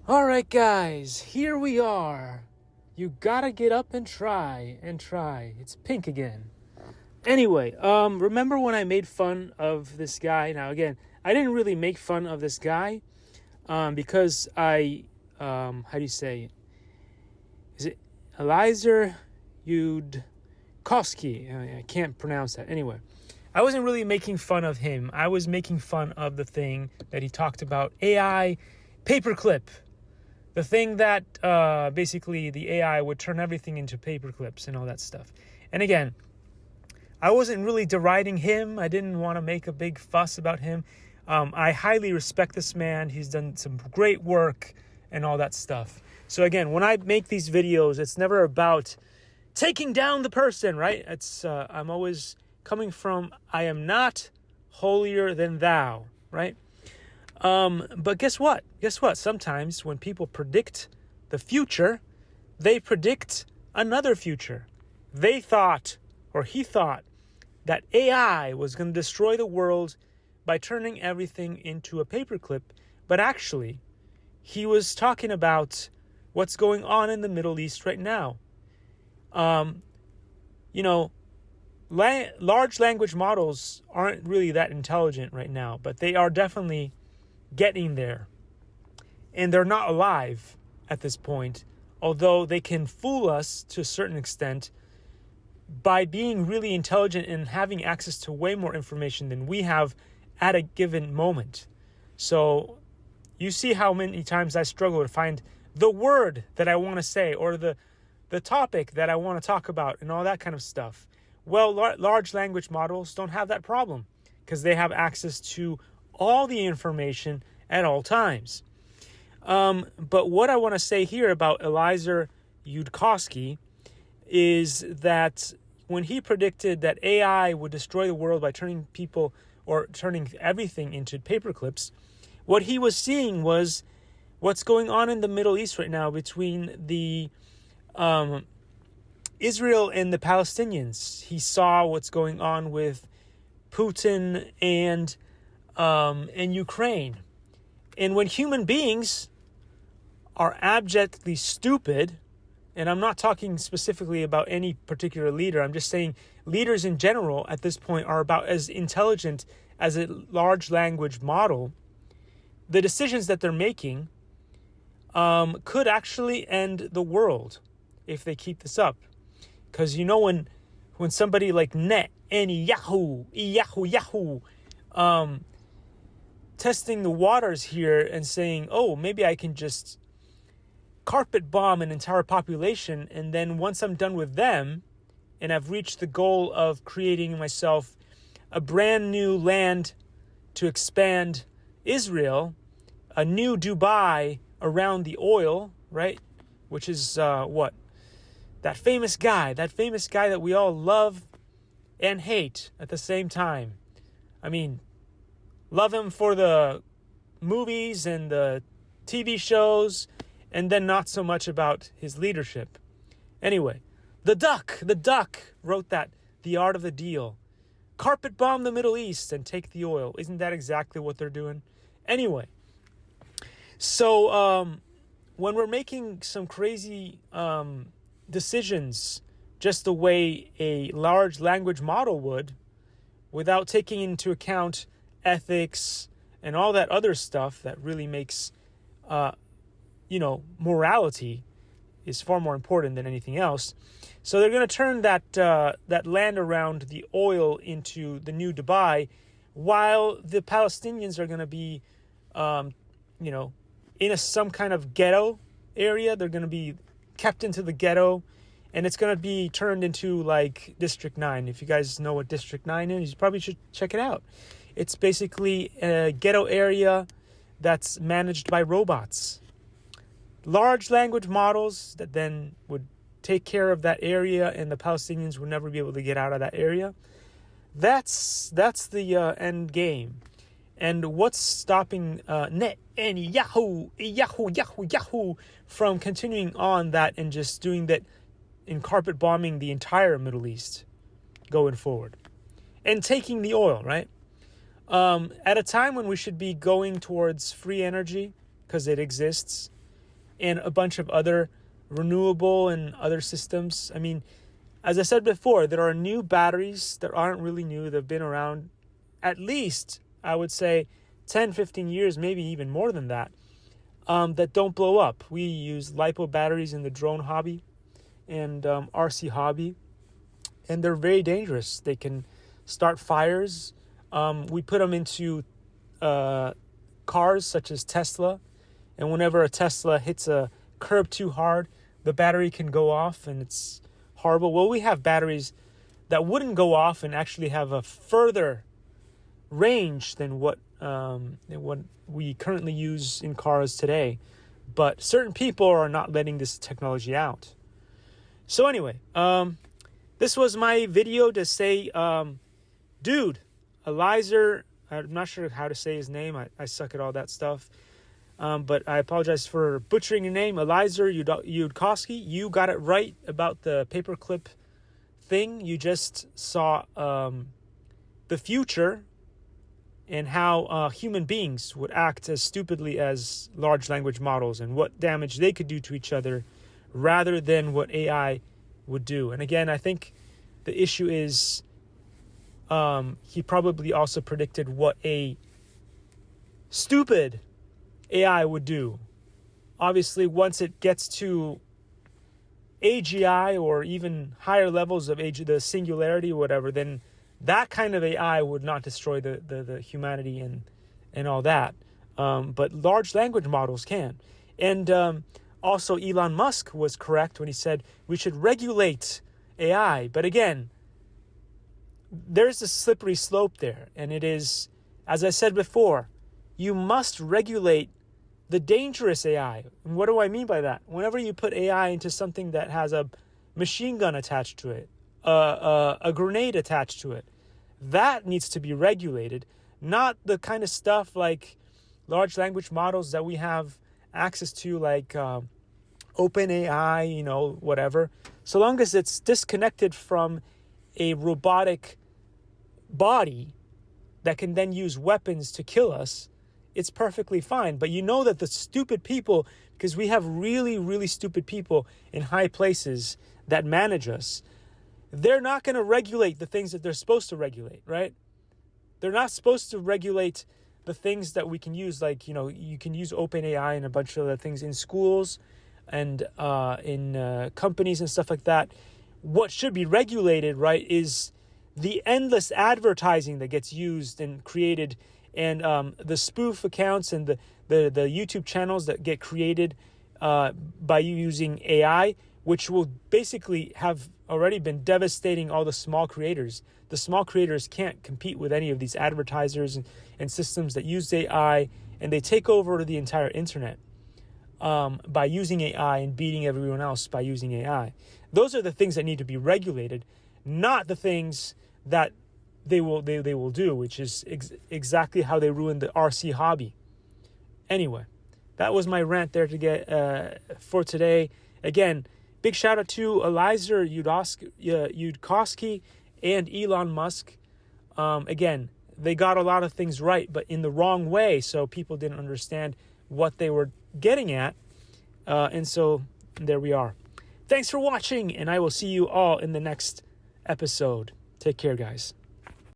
All right, guys, here we are. You gotta get up and try. It's pink again. Anyway, remember when I made fun of this guy? Now, again, I didn't really make fun of this guy because how do you say it? Is it Eliezer Yudkowsky? I can't pronounce that. Anyway, I wasn't really making fun of him. I was making fun of the thing that he talked about, AI paperclip. The thing that basically the AI would turn everything into paper clips and all that stuff. And again, I wasn't really deriding him. I didn't want to make a big fuss about him. I highly respect this man. He's done some great work and all that stuff. So again, when I make these videos, it's never about taking down the person, right? It's I'm always coming from, I am not holier than thou, right? But guess what? Sometimes when people predict the future, they predict another future. He thought that AI was going to destroy the world by turning everything into a paperclip. But actually, he was talking about what's going on in the Middle East right now. Large language models aren't really that intelligent right now, but they are definitely getting there, and they're not alive at this point, although they can fool us to a certain extent by being really intelligent and having access to way more information than we have at a given moment. So you see how many times I struggle to find the word that I want to say or the topic that I want to talk about and all that kind of stuff. Well, large language models don't have that problem because they have access to all the information at all times. But what I want to say here about Eliezer Yudkowsky is that when he predicted that AI would destroy the world by turning people or turning everything into paperclips, what he was seeing was what's going on in the Middle East right now between the Israel and the Palestinians. He saw what's going on with Putin and Ukraine. And when human beings are abjectly stupid, and I'm not talking specifically about any particular leader, I'm just saying leaders in general at this point are about as intelligent as a large language model, the decisions that they're making could actually end the world if they keep this up. Because when somebody like Yahoo, testing the waters here and saying, oh, maybe I can just carpet bomb an entire population, and then once I'm done with them and I've reached the goal of creating myself a brand new land to expand Israel, a new Dubai around the oil, right? Which is that famous guy that we all love and hate at the same time. I mean, love him for the movies and the TV shows, and then not so much about his leadership. Anyway, the Duck wrote that, The Art of the Deal. Carpet bomb the Middle East and take the oil. Isn't that exactly what they're doing? Anyway, so when we're making some crazy decisions just the way a large language model would, without taking into account ethics and all that other stuff that really makes morality is far more important than anything else. So they're going to turn that land around the oil into the new Dubai, while the Palestinians are going to be in some kind of ghetto area. They're going to be kept into the ghetto, and it's going to be turned into like District 9. If you guys know what District 9 is, you probably should check it out. It's basically a ghetto area that's managed by robots. Large language models that then would take care of that area, and the Palestinians would never be able to get out of that area. That's the end game. And what's stopping Yahoo from continuing on that and just doing that in carpet bombing the entire Middle East going forward and taking the oil, right? At a time when we should be going towards free energy because it exists, and a bunch of other renewable and other systems. I mean, as I said before, there are new batteries that aren't really new. They've been around at least, I would say, 10, 15 years, maybe even more than that, that don't blow up. We use LiPo batteries in the drone hobby and RC hobby, and they're very dangerous. They can start fires. We put them into cars such as Tesla, and whenever a Tesla hits a curb too hard, the battery can go off, and it's horrible. Well, we have batteries that wouldn't go off and actually have a further range than what we currently use in cars today. But certain people are not letting this technology out. So anyway, this was my video to say, dude, Eliezer, I'm not sure how to say his name. I suck at all that stuff. But I apologize for butchering your name. Eliezer Yudkowsky, you got it right about the paperclip thing. You just saw the future and how human beings would act as stupidly as large language models and what damage they could do to each other rather than what AI would do. And again, I think the issue is he probably also predicted what a stupid AI would do. Obviously, once it gets to AGI or even higher levels of the singularity or whatever, then that kind of AI would not destroy the humanity and all that. But large language models can. And also Elon Musk was correct when he said we should regulate AI. But again, there's a slippery slope there. And it is, as I said before, you must regulate the dangerous AI. And what do I mean by that? Whenever you put AI into something that has a machine gun attached to it, a grenade attached to it, that needs to be regulated, not the kind of stuff like large language models that we have access to, like OpenAI, whatever. So long as it's disconnected from a robotic body that can then use weapons to kill us, it's perfectly fine. But you know that the stupid people, because we have really, really stupid people in high places that manage us, they're not going to regulate the things that they're supposed to regulate, right? They're not supposed to regulate the things that we can use, like, you can use OpenAI and a bunch of other things in schools and in companies and stuff like that. What should be regulated, right, is the endless advertising that gets used and created, and the spoof accounts and the YouTube channels that get created by you using AI, which will basically have already been devastating all the small creators. The small creators can't compete with any of these advertisers and systems that use AI, and they take over the entire internet by using AI and beating everyone else by using AI. Those are the things that need to be regulated, not the things that they will do, which is exactly how they ruined the RC hobby. Anyway, that was my rant there to get for today. Again, big shout out to Eliezer Yudkowsky and Elon Musk. Again, they got a lot of things right, but in the wrong way, so people didn't understand what they were getting at. And so there we are. Thanks for watching, and I will see you all in the next episode. Take care, guys.